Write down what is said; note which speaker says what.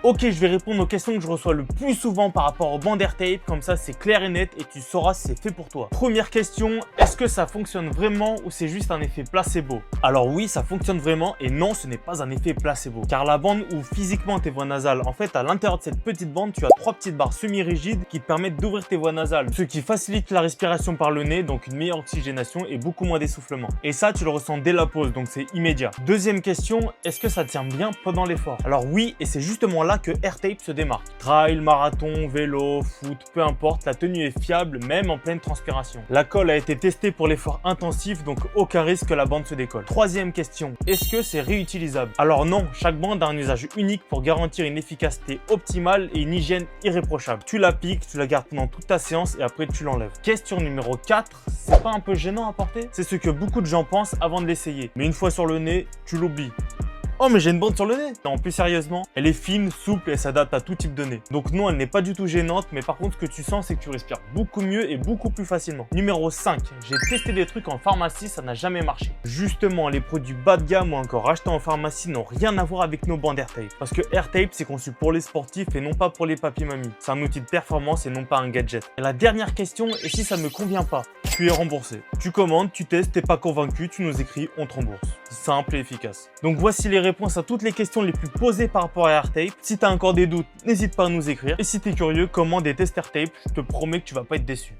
Speaker 1: Ok, je vais répondre aux questions que je reçois le plus souvent par rapport au band AirTape, comme ça c'est clair et net et tu sauras si c'est fait pour toi. Première question, est-ce que ça fonctionne vraiment ou c'est juste un effet placebo? Alors oui, ça fonctionne vraiment et non, ce n'est pas un effet placebo. Car la bande ouvre physiquement tes voies nasales. En fait, à l'intérieur de cette petite bande, tu as 3 petites barres semi-rigides qui te permettent d'ouvrir tes voies nasales, ce qui facilite la respiration par le nez, donc une meilleure oxygénation et beaucoup moins d'essoufflement. Et ça, tu le ressens dès la pause, donc c'est immédiat. Deuxième question, est-ce que ça tient bien pendant l'effort? Alors oui, et c'est justement là que AirTape se démarque. Trail, marathon, vélo, foot, peu importe, la tenue est fiable même en pleine transpiration. La colle a été testée pour l'effort intensif, donc aucun risque que la bande se décolle. Troisième question, est-ce que c'est réutilisable? Alors non, chaque bande a un usage unique pour garantir une efficacité optimale et une hygiène irréprochable. Tu l'appliques, tu la gardes pendant toute ta séance et après tu l'enlèves. Question numéro 4, c'est pas un peu gênant à porter? C'est ce que beaucoup de gens pensent avant de l'essayer. Mais une fois sur le nez, tu l'oublies. Oh mais j'ai une bande sur le nez. Non, plus sérieusement, elle est fine, souple et s'adapte à tout type de nez. Donc non, elle n'est pas du tout gênante, mais par contre ce que tu sens c'est que tu respires beaucoup mieux et beaucoup plus facilement. Numéro 5, j'ai testé des trucs en pharmacie, ça n'a jamais marché. Justement, les produits bas de gamme ou encore achetés en pharmacie n'ont rien à voir avec nos bandes AirTape. Parce que AirTape c'est conçu pour les sportifs et non pas pour les papis-mamies. C'est un outil de performance et non pas un gadget. Et la dernière question, et si ça ne me convient pas? Tu es remboursé. Tu commandes, tu testes, t'es pas convaincu, tu nous écris, on te rembourse. Simple et efficace. Donc voici les réponses à toutes les questions les plus posées par rapport à AirTape. Si tu as encore des doutes, n'hésite pas à nous écrire. Et si tu es curieux, commande des tests AirTape, je te promets que tu vas pas être déçu.